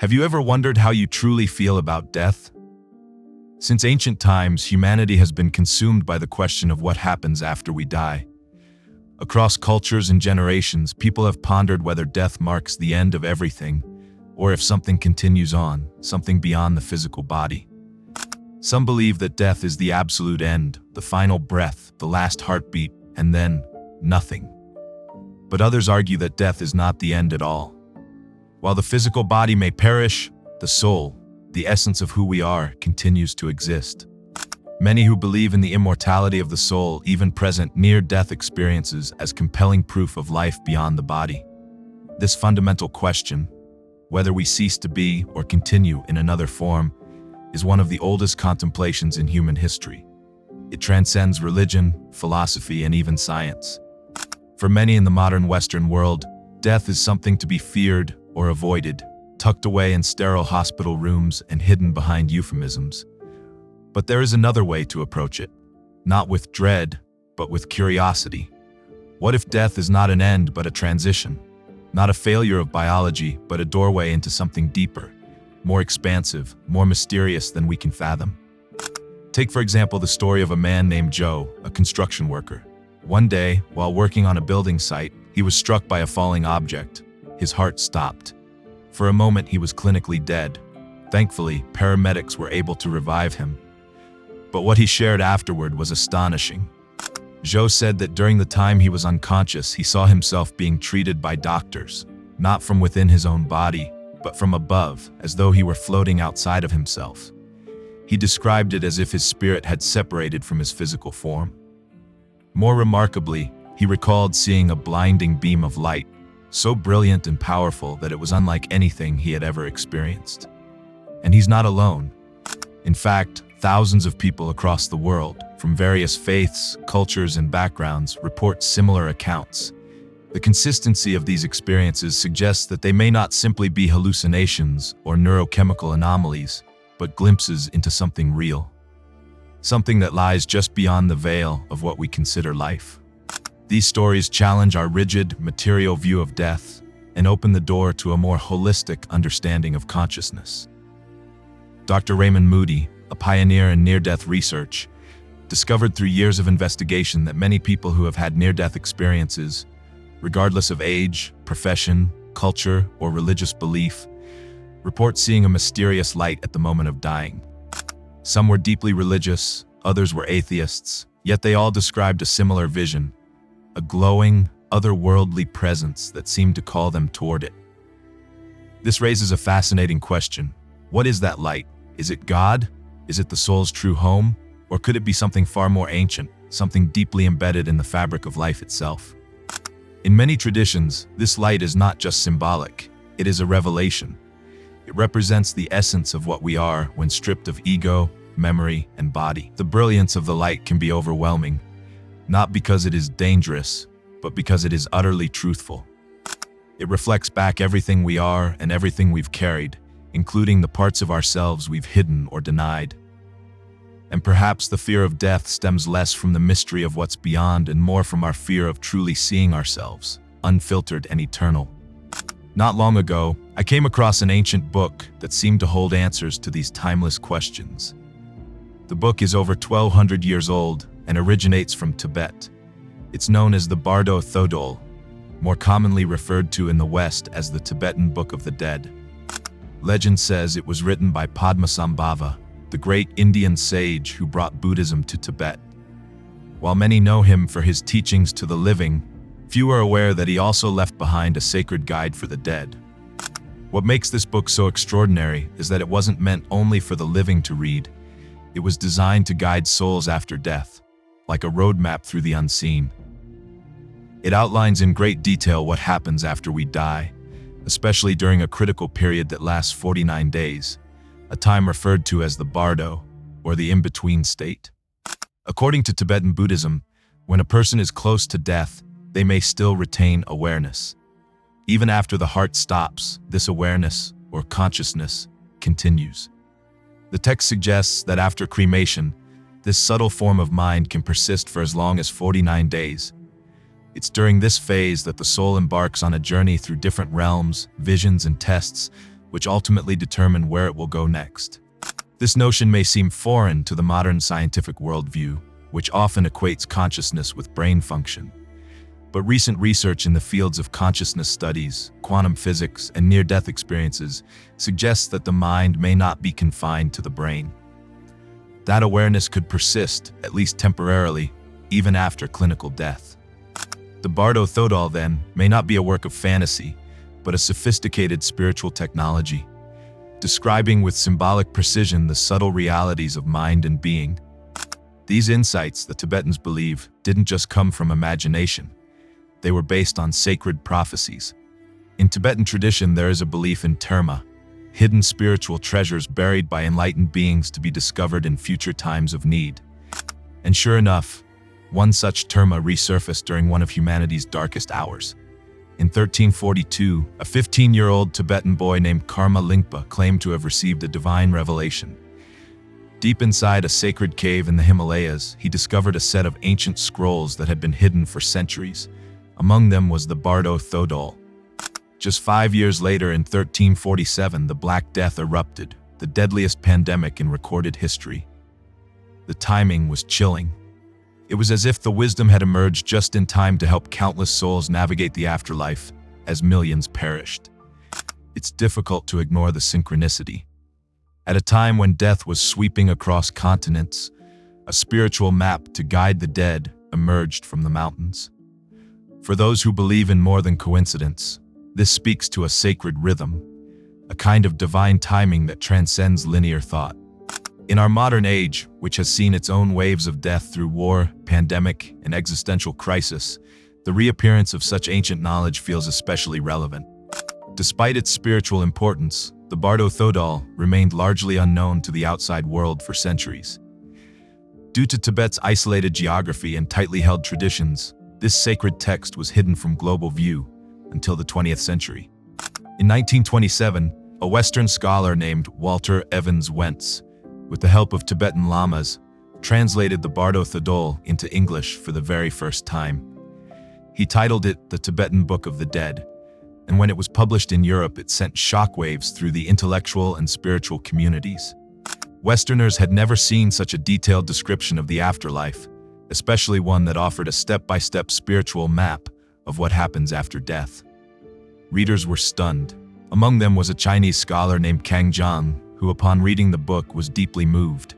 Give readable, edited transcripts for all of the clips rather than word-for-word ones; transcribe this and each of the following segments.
Have you ever wondered how you truly feel about death? Since ancient times, humanity has been consumed by the question of what happens after we die. Across cultures and generations, people have pondered whether death marks the end of everything, or if something continues on, something beyond the physical body. Some believe that death is the absolute end, the final breath, the last heartbeat, and then nothing. But others argue that death is not the end at all. While the physical body may perish, the soul, the essence of who we are, continues to exist. Many who believe in the immortality of the soul even present near-death experiences as compelling proof of life beyond the body. This fundamental question, whether we cease to be or continue in another form, is one of the oldest contemplations in human history. It transcends religion, philosophy, and even science. For many in the modern Western world, death is something to be feared or avoided, tucked away in sterile hospital rooms and hidden behind euphemisms. But there is another way to approach it, not with dread, but with curiosity. What if death is not an end but a transition? Not a failure of biology, but a doorway into something deeper, more expansive, more mysterious than we can fathom. Take, for example, the story of a man named Joe, a construction worker. One day, while working on a building site, he was struck by a falling object. His heart stopped. For a moment, he was clinically dead. Thankfully, paramedics were able to revive him. But what he shared afterward was astonishing. Joe said that during the time he was unconscious, he saw himself being treated by doctors, not from within his own body, but from above, as though he were floating outside of himself. He described it as if his spirit had separated from his physical form. More remarkably, he recalled seeing a blinding beam of light, so brilliant and powerful that it was unlike anything he had ever experienced. And he's not alone. In fact, thousands of people across the world, from various faiths, cultures, and backgrounds, report similar accounts. The consistency of these experiences suggests that they may not simply be hallucinations or neurochemical anomalies, but glimpses into something real. Something that lies just beyond the veil of what we consider life. These stories challenge our rigid, material view of death and open the door to a more holistic understanding of consciousness. Dr. Raymond Moody, a pioneer in near-death research, discovered through years of investigation that many people who have had near-death experiences, regardless of age, profession, culture, or religious belief, report seeing a mysterious light at the moment of dying. Some were deeply religious, others were atheists, yet they all described a similar vision, a glowing, otherworldly presence that seemed to call them toward it. This raises a fascinating question. What is that light? Is it God? Is it the soul's true home? Or could it be something far more ancient, something deeply embedded in the fabric of life itself? In many traditions, this light is not just symbolic, it is a revelation. It represents the essence of what we are when stripped of ego, memory, and body. The brilliance of the light can be overwhelming, not because it is dangerous, but because it is utterly truthful. It reflects back everything we are and everything we've carried, including the parts of ourselves we've hidden or denied. And perhaps the fear of death stems less from the mystery of what's beyond and more from our fear of truly seeing ourselves, unfiltered and eternal. Not long ago, I came across an ancient book that seemed to hold answers to these timeless questions. The book is over 1,200 years old and originates from Tibet. It's known as the Bardo Thödol, more commonly referred to in the West as the Tibetan Book of the Dead. Legend says it was written by Padmasambhava, the great Indian sage who brought Buddhism to Tibet. While many know him for his teachings to the living, few are aware that he also left behind a sacred guide for the dead. What makes this book so extraordinary is that it wasn't meant only for the living to read. It was designed to guide souls after death, like a roadmap through the unseen. It outlines in great detail what happens after we die, especially during a critical period that lasts 49 days, a time referred to as the Bardo, or the in-between state. According to Tibetan Buddhism, when a person is close to death, they may still retain awareness. Even after the heart stops, this awareness, or consciousness, continues. The text suggests that after cremation, this subtle form of mind can persist for as long as 49 days. It's during this phase that the soul embarks on a journey through different realms, visions, and tests, which ultimately determine where it will go next. This notion may seem foreign to the modern scientific worldview, which often equates consciousness with brain function. But recent research in the fields of consciousness studies, quantum physics, and near-death experiences suggests that the mind may not be confined to the brain. That awareness could persist, at least temporarily, even after clinical death. The Bardo Thödol, then, may not be a work of fantasy, but a sophisticated spiritual technology, describing with symbolic precision the subtle realities of mind and being. These insights, the Tibetans believe, didn't just come from imagination. They were based on sacred prophecies. In Tibetan tradition, there is a belief in terma, hidden spiritual treasures buried by enlightened beings to be discovered in future times of need. And sure enough, one such terma resurfaced during one of humanity's darkest hours. In 1342, a 15-year-old Tibetan boy named Karma Lingpa claimed to have received a divine revelation. Deep inside a sacred cave in the Himalayas, he discovered a set of ancient scrolls that had been hidden for centuries. Among them was the Bardo Thödol. Just 5 years later, in 1347, the Black Death erupted, the deadliest pandemic in recorded history. The timing was chilling. It was as if the wisdom had emerged just in time to help countless souls navigate the afterlife, as millions perished. It's difficult to ignore the synchronicity. At a time when death was sweeping across continents, a spiritual map to guide the dead emerged from the mountains. For those who believe in more than coincidence, this speaks to a sacred rhythm, a kind of divine timing that transcends linear thought. In our modern age, which has seen its own waves of death through war, pandemic, and existential crisis, the reappearance of such ancient knowledge feels especially relevant. Despite its spiritual importance, the Bardo Thödol remained largely unknown to the outside world for centuries. Due to Tibet's isolated geography and tightly held traditions, this sacred text was hidden from global view until the 20th century. In 1927, a Western scholar named Walter Evans Wentz, with the help of Tibetan lamas, translated the Bardo Thödol into English for the very first time. He titled it the Tibetan Book of the Dead, and when it was published in Europe, it sent shockwaves through the intellectual and spiritual communities. Westerners had never seen such a detailed description of the afterlife, especially one that offered a step-by-step spiritual map of what happens after death. Readers were stunned. Among them was a Chinese scholar named Kang Zhang, who upon reading the book was deeply moved.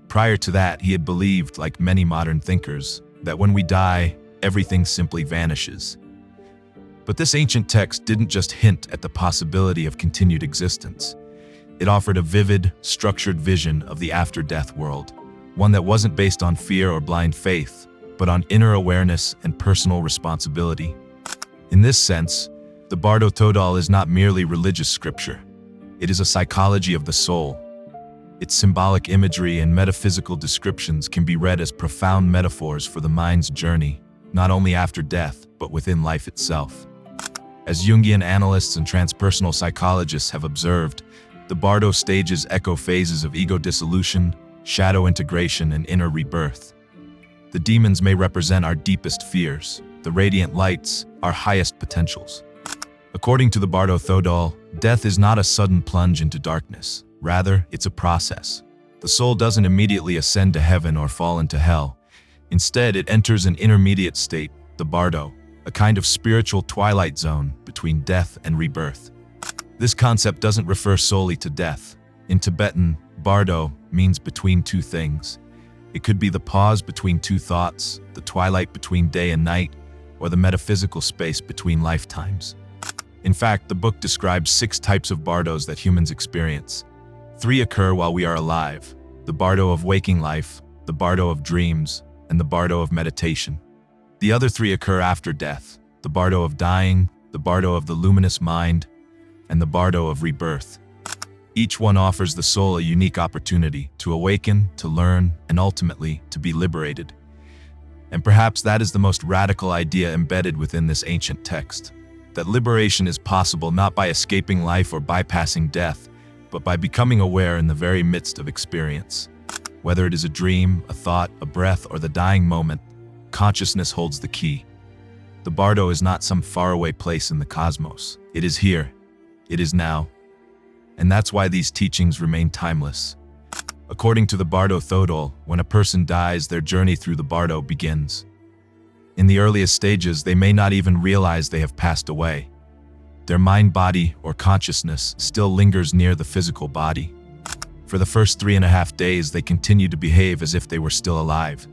Prior to that, he had believed, like many modern thinkers, that when we die, everything simply vanishes. But this ancient text didn't just hint at the possibility of continued existence. It offered a vivid, structured vision of the after-death world, one that wasn't based on fear or blind faith, but on inner awareness and personal responsibility. In this sense, the Bardo Thödol is not merely religious scripture. It is a psychology of the soul. Its symbolic imagery and metaphysical descriptions can be read as profound metaphors for the mind's journey, not only after death, but within life itself. As Jungian analysts and transpersonal psychologists have observed, the Bardo stages echo phases of ego dissolution, shadow integration, and inner rebirth. The demons may represent our deepest fears, the radiant lights, our highest potentials. According to the Bardo Thödol, death is not a sudden plunge into darkness. Rather, it's a process. The soul doesn't immediately ascend to heaven or fall into hell. Instead, it enters an intermediate state, the Bardo, a kind of spiritual twilight zone between death and rebirth. This concept doesn't refer solely to death. In Tibetan, Bardo means between two things. It could be the pause between two thoughts, the twilight between day and night, or the metaphysical space between lifetimes. In fact, the book describes 6 types of bardos that humans experience. 3 occur while we are alive: the bardo of waking life, the bardo of dreams, and the bardo of meditation. The other 3 occur after death: the bardo of dying, the bardo of the luminous mind, and the bardo of rebirth. Each one offers the soul a unique opportunity to awaken, to learn, and ultimately to be liberated. And perhaps that is the most radical idea embedded within this ancient text, that liberation is possible not by escaping life or bypassing death, but by becoming aware in the very midst of experience. Whether it is a dream, a thought, a breath, or the dying moment, consciousness holds the key. The Bardo is not some faraway place in the cosmos. It is here. It is now. And that's why these teachings remain timeless. According to the Bardo Thödol, when a person dies, their journey through the Bardo begins. In the earliest stages, they may not even realize they have passed away. Their mind, body, or consciousness still lingers near the physical body. For the first 3.5 days, they continue to behave as if they were still alive,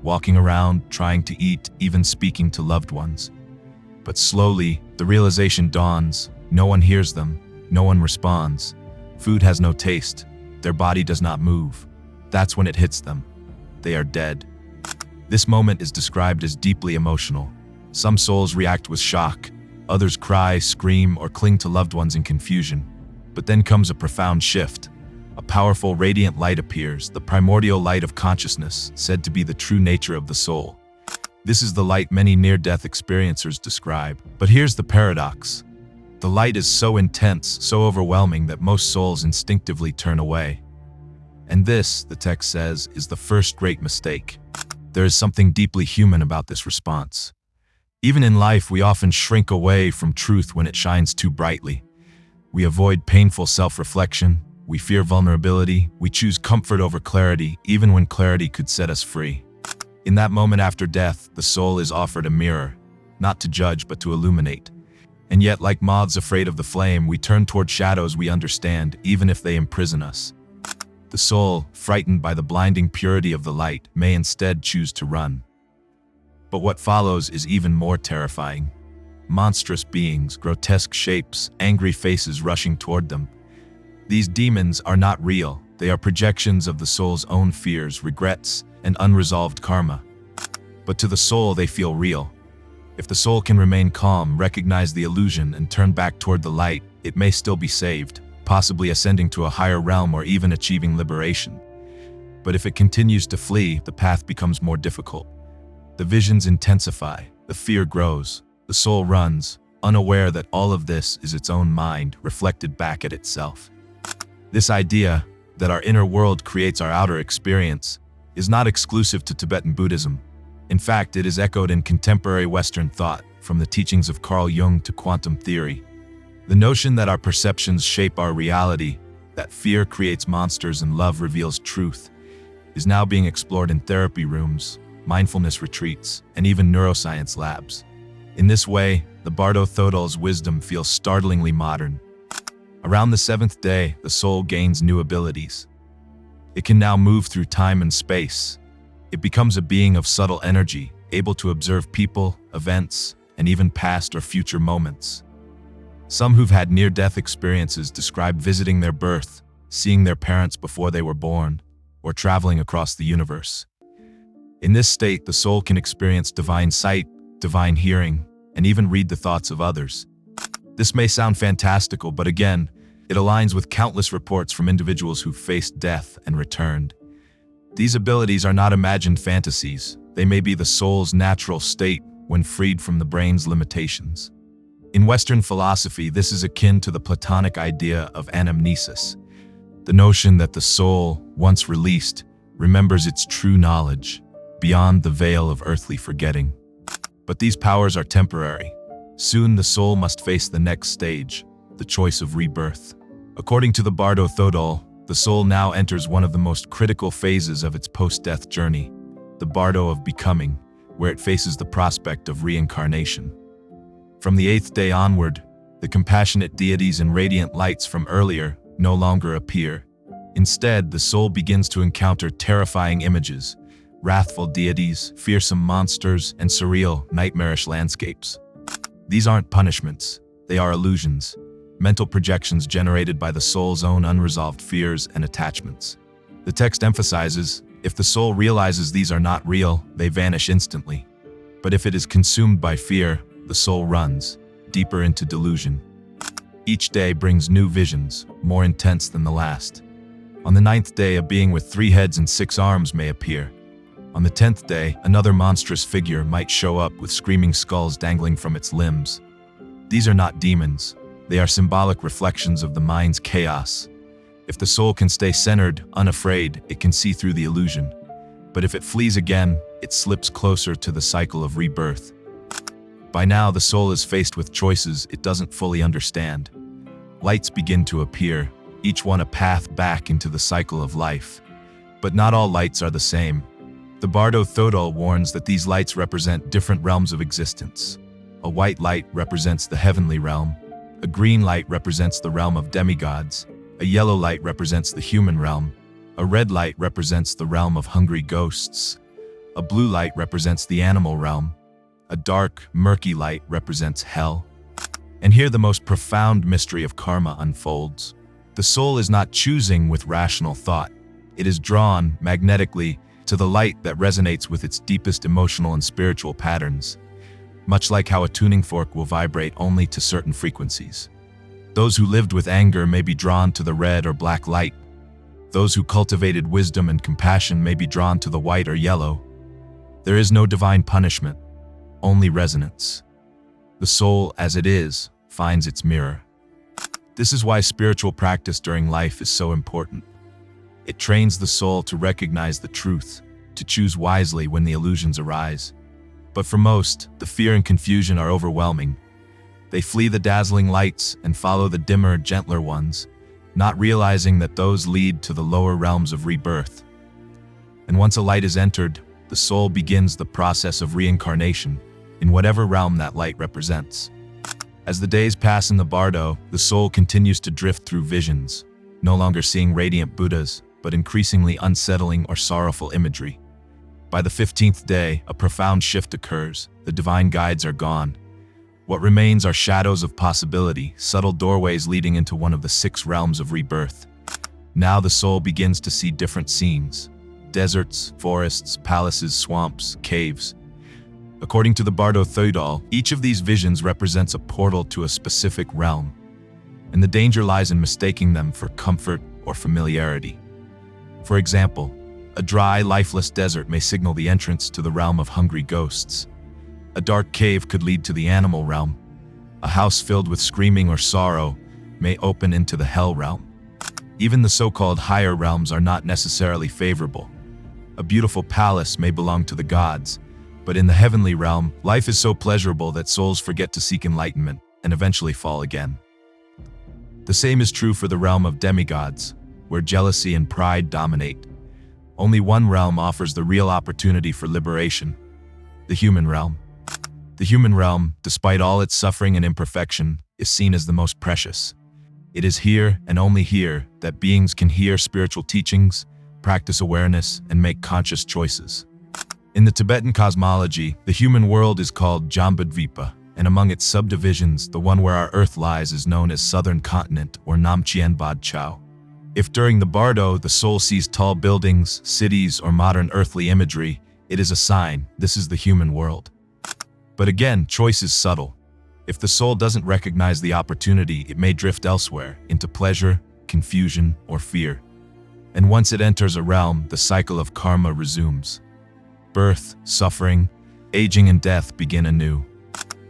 walking around, trying to eat, even speaking to loved ones. But slowly, the realization dawns. No one hears them, no one responds. Food has no taste, their body does not move. That's when it hits them. They are dead. This moment is described as deeply emotional. Some souls react with shock, others cry, scream, or cling to loved ones in confusion. But then comes a profound shift. A powerful, radiant light appears, the primordial light of consciousness, said to be the true nature of the soul. This is the light many near-death experiencers describe. But here's the paradox. The light is so intense, so overwhelming that most souls instinctively turn away. And this, the text says, is the first great mistake. There is something deeply human about this response. Even in life, we often shrink away from truth when it shines too brightly. We avoid painful self-reflection, we fear vulnerability, we choose comfort over clarity, even when clarity could set us free. In that moment after death, the soul is offered a mirror, not to judge but to illuminate. And yet, like moths afraid of the flame, we turn toward shadows we understand, even if they imprison us. The soul, frightened by the blinding purity of the light, may instead choose to run. But what follows is even more terrifying. Monstrous beings, grotesque shapes, angry faces rushing toward them. These demons are not real. They are projections of the soul's own fears, regrets, and unresolved karma. But to the soul, they feel real. If the soul can remain calm, recognize the illusion, and turn back toward the light, it may still be saved, possibly ascending to a higher realm or even achieving liberation. But if it continues to flee, the path becomes more difficult. The visions intensify, the fear grows, the soul runs, unaware that all of this is its own mind reflected back at itself. This idea that our inner world creates our outer experience is not exclusive to Tibetan Buddhism. In fact, it is echoed in contemporary Western thought, from the teachings of Carl Jung to quantum theory. The notion that our perceptions shape our reality, that fear creates monsters and love reveals truth, is now being explored in therapy rooms, mindfulness retreats, and even neuroscience labs. In this way, the Bardo Thödol's wisdom feels startlingly modern. Around the 7th day, the soul gains new abilities. It can now move through time and space. It becomes a being of subtle energy, able to observe people, events, and even past or future moments. Some who've had near-death experiences describe visiting their birth, seeing their parents before they were born, or traveling across the universe. In this state, the soul can experience divine sight, divine hearing, and even read the thoughts of others. This may sound fantastical, but again, it aligns with countless reports from individuals who faced death and returned. These abilities are not imagined fantasies. They may be the soul's natural state when freed from the brain's limitations. In Western philosophy, this is akin to the Platonic idea of anamnesis, the notion that the soul, once released, remembers its true knowledge, beyond the veil of earthly forgetting. But these powers are temporary. Soon the soul must face the next stage, the choice of rebirth. According to the Bardo Thödol, the soul now enters one of the most critical phases of its post-death journey, the Bardo of becoming, where it faces the prospect of reincarnation. From the 8th day onward, the compassionate deities and radiant lights from earlier no longer appear. Instead, the soul begins to encounter terrifying images, wrathful deities, fearsome monsters, and surreal, nightmarish landscapes. These aren't punishments, they are illusions, mental projections generated by the soul's own unresolved fears and attachments. The text emphasizes, if the soul realizes these are not real, they vanish instantly. But if it is consumed by fear, the soul runs, deeper into delusion. Each day brings new visions, more intense than the last. On the 9th day, a being with 3 heads and 6 arms may appear. On the 10th day, another monstrous figure might show up with screaming skulls dangling from its limbs. These are not demons. They are symbolic reflections of the mind's chaos. If the soul can stay centered, unafraid, it can see through the illusion. But if it flees again, it slips closer to the cycle of rebirth. By now, the soul is faced with choices it doesn't fully understand. Lights begin to appear, each one a path back into the cycle of life. But not all lights are the same. The Bardo Thödol warns that these lights represent different realms of existence. A white light represents the heavenly realm. A green light represents the realm of demigods. A yellow light represents the human realm. A red light represents the realm of hungry ghosts. A blue light represents the animal realm. A dark, murky light represents hell. And here the most profound mystery of karma unfolds. The soul is not choosing with rational thought. It is drawn, magnetically, to the light that resonates with its deepest emotional and spiritual patterns, much like how a tuning fork will vibrate only to certain frequencies. Those who lived with anger may be drawn to the red or black light. Those who cultivated wisdom and compassion may be drawn to the white or yellow. There is no divine punishment, only resonance. The soul, as it is, finds its mirror. This is why spiritual practice during life is so important. It trains the soul to recognize the truth, to choose wisely when the illusions arise. But for most, the fear and confusion are overwhelming. They flee the dazzling lights and follow the dimmer, gentler ones, not realizing that those lead to the lower realms of rebirth. And once a light is entered, the soul begins the process of reincarnation in whatever realm that light represents. As the days pass in the Bardo, the soul continues to drift through visions, no longer seeing radiant Buddhas, but increasingly unsettling or sorrowful imagery. By the 15th day, a profound shift occurs. The divine guides are gone. What remains are shadows of possibility, subtle doorways leading into one of the 6 realms of rebirth. Now the soul begins to see different scenes: deserts, forests, palaces, swamps, caves. According to the Bardo Thödol, each of these visions represents a portal to a specific realm, and the danger lies in mistaking them for comfort or familiarity. For example, a dry, lifeless desert may signal the entrance to the realm of hungry ghosts. A dark cave could lead to the animal realm. A house filled with screaming or sorrow may open into the hell realm. Even the so-called higher realms are not necessarily favorable. A beautiful palace may belong to the gods, but in the heavenly realm, life is so pleasurable that souls forget to seek enlightenment and eventually fall again. The same is true for the realm of demigods, where jealousy and pride dominate. Only one realm offers the real opportunity for liberation: the human realm. The human realm, despite all its suffering and imperfection, is seen as the most precious. It is here and only here that beings can hear spiritual teachings, practice awareness, and make conscious choices. In the Tibetan cosmology, the human world is called Jambudvipa, and among its subdivisions, the one where our Earth lies is known as Southern Continent or Namchen Bod Chao. If during the Bardo the soul sees tall buildings, cities, or modern earthly imagery, it is a sign this is the human world. But again, choice is subtle. If the soul doesn't recognize the opportunity, it may drift elsewhere, into pleasure, confusion, or fear. And once it enters a realm, the cycle of karma resumes. Birth, suffering, aging, and death begin anew.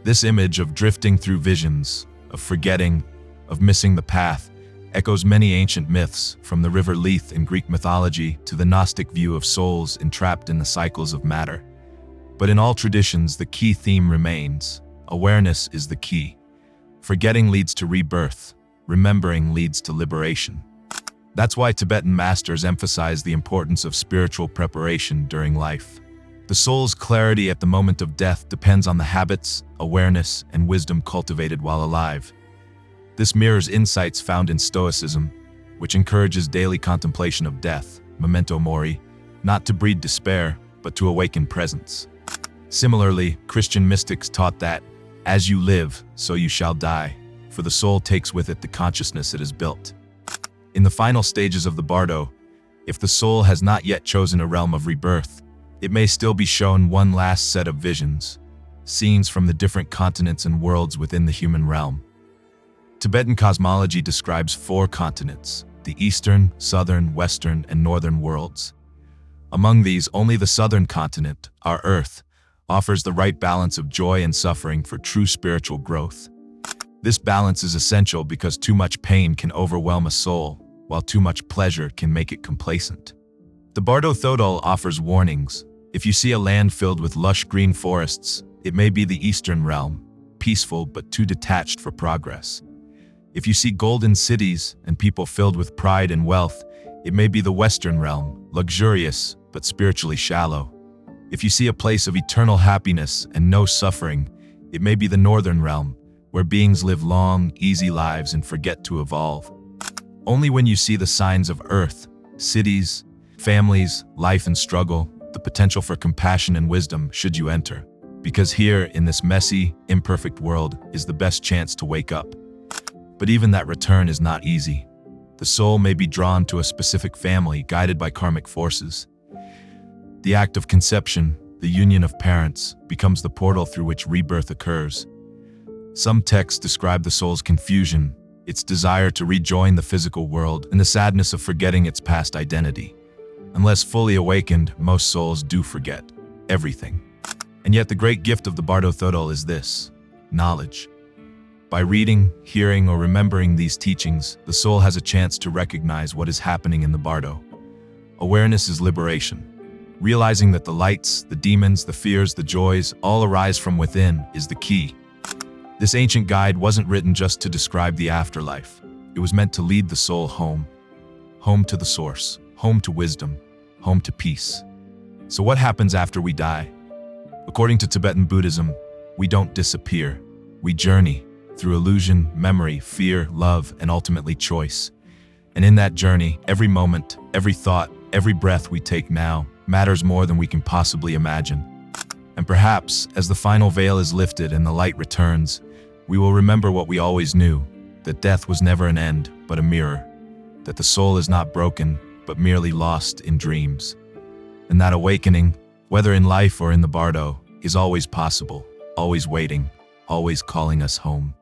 This image of drifting through visions, of forgetting, of missing the path, echoes many ancient myths, from the river Lethe in Greek mythology to the Gnostic view of souls entrapped in the cycles of matter. But in all traditions, the key theme remains: awareness is the key. Forgetting leads to rebirth. Remembering leads to liberation. That's why Tibetan masters emphasize the importance of spiritual preparation during life. The soul's clarity at the moment of death depends on the habits, awareness, and wisdom cultivated while alive. This mirrors insights found in stoicism, which encourages daily contemplation of death, memento mori, not to breed despair, but to awaken presence. Similarly, Christian mystics taught that, as you live, so you shall die, for the soul takes with it the consciousness it has built. In the final stages of the Bardo, if the soul has not yet chosen a realm of rebirth, it may still be shown one last set of visions, scenes from the different continents and worlds within the human realm. Tibetan cosmology describes 4 continents: the eastern, southern, western, and northern worlds. Among these, only the southern continent, our Earth, offers the right balance of joy and suffering for true spiritual growth. This balance is essential because too much pain can overwhelm a soul, while too much pleasure can make it complacent. The Bardo Thödol offers warnings. If you see a land filled with lush green forests, it may be the eastern realm, peaceful but too detached for progress. If you see golden cities and people filled with pride and wealth, it may be the Western realm, luxurious but spiritually shallow. If you see a place of eternal happiness and no suffering, it may be the Northern realm, where beings live long, easy lives and forget to evolve. Only when you see the signs of earth, cities, families, life and struggle, the potential for compassion and wisdom should you enter. Because here, in this messy, imperfect world, is the best chance to wake up. But even that return is not easy. The soul may be drawn to a specific family, guided by karmic forces. The act of conception, the union of parents, becomes the portal through which rebirth occurs. Some texts describe the soul's confusion, its desire to rejoin the physical world, and the sadness of forgetting its past identity. Unless fully awakened, most souls do forget everything. And yet the great gift of the Bardo Thödol is this: knowledge. By reading, hearing, or remembering these teachings, the soul has a chance to recognize what is happening in the Bardo. Awareness is liberation. Realizing that the lights, the demons, the fears, the joys, all arise from within is the key. This ancient guide wasn't written just to describe the afterlife. It was meant to lead the soul home. Home to the source, home to wisdom, home to peace. So what happens after we die? According to Tibetan Buddhism, we don't disappear. We journey through illusion, memory, fear, love, and ultimately choice. And in that journey, every moment, every thought, every breath we take now matters more than we can possibly imagine. And perhaps, as the final veil is lifted and the light returns, we will remember what we always knew, that death was never an end, but a mirror, that the soul is not broken, but merely lost in dreams. And that awakening, whether in life or in the Bardo, is always possible, always waiting, always calling us home.